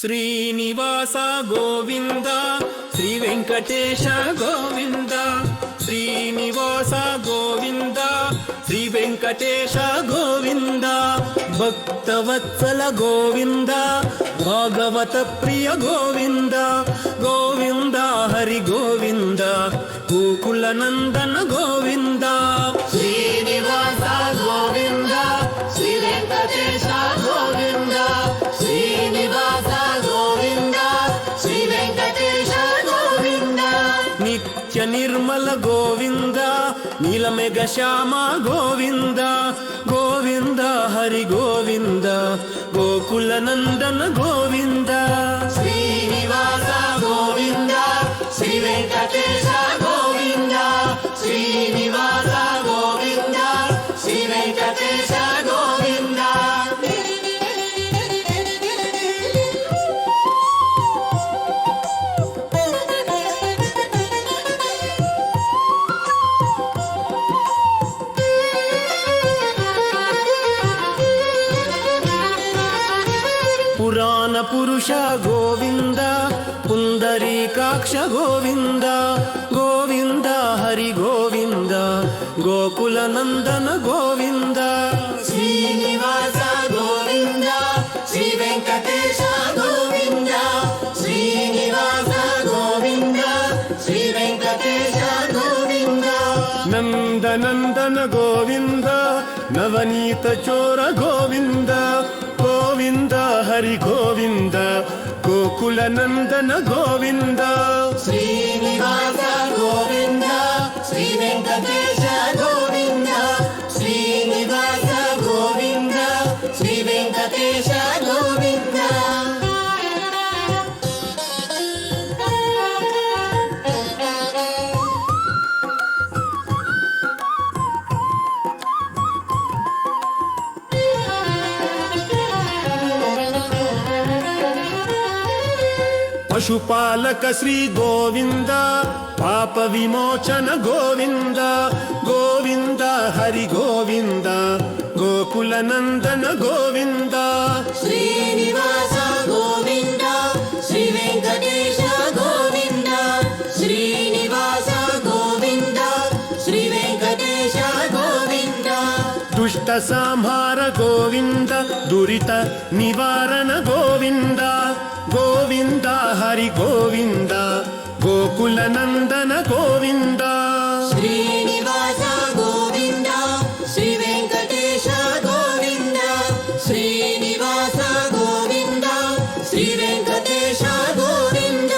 శ్రీనివాస గోవింద శ్రీ వెంకటేశ గోవింద శ్రీనివాస గోవింద శ్రీ వెంకటేశ గోవింద భక్తవత్సల గోవింద భాగవత ప్రియ గోవింద గోవింద హరి గోవింద గోకుల నందన గోవింద శ్రీనివాస గోవింద శ్రీ వెంకటేశ గోవింద శ్రీనివాస గోవింద శ్రీ వెంకటేశ గోవింద నిత్య నిర్మల గోవింద నీలమేఘ శ్యామ గోవింద గోవింద హరి గోవింద గోకుల నందన గోవింద శ్రీనివాస గోవింద శ్రీ వెంకటేశ గోవింద శ్రీనివాస గోవింద శ్రీ వెంకటేశ గోవింద పురాణ పురుష గోవింద పుండరీకాక్ష గోవింద గోవింద హరి గోవింద గోకుల నందన గోవింద శ్రీనివాస గోవింద శ్రీ వెంకటేశ గోవింద శ్రీనివాస గోవింద శ్రీ వెంకటేశ గోవింద నందనందన గోవింద నవనీత చోర గోవింద గోవింద హరి గోవింద గోకుల నందన గోవింద శ్రీనివాస గోవింద శ్రీ వెంకటేశ గోవింద శ్రీనివాస గోవింద శ్రీ వెంకటేశ గోవింద పశుపాలక శ్రీ గోవింద పాప విమోచన గోవింద గోవింద హరి గోవింద గోకుల నందన గోవింద శ్రీనివాస గోవింద శ్రీ వెంకటేశ గోవింద శ్రీనివాస గోవింద శ్రీ వెంకటేశ గోవింద దుష్ట సంహార గోవింద దురిత నివారణ గోవింద గోవింద హరి గోవింద గోకుల నందన గోవింద శ్రీనివాస గోవింద శ్రీ వెంకటేశ గోవింద శ్రీనివాస గోవింద శ్రీ వెంకటేశ గోవింద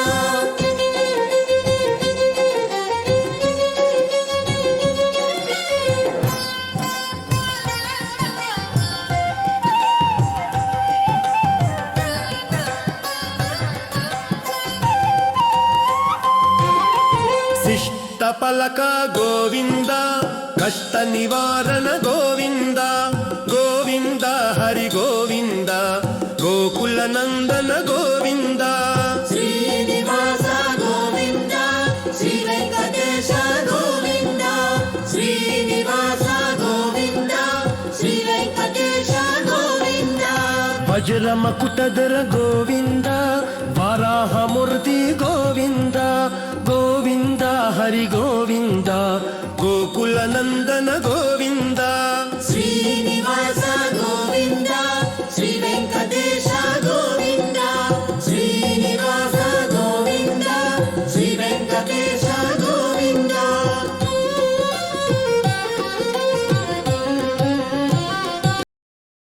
శిష్ట పలక గోవింద కష్ట నివారణ గోవింద గోవింద హరి గోవింద గోకుల నందన గోవింద శ్రీనివాస గోవింద శ్రీ వెంకటేశ గోవింద శ్రీనివాస గోవింద శ్రీ వెంకటేశ గోవింద వజ్రమకుటధర గోవింద వరాహమూర్తి గోవింద గోవింద హరి గోవింద గోకుల నందన గోవింద శ్రీనివాస గోవింద శ్రీ వెంకటేశ గోవింద శ్రీ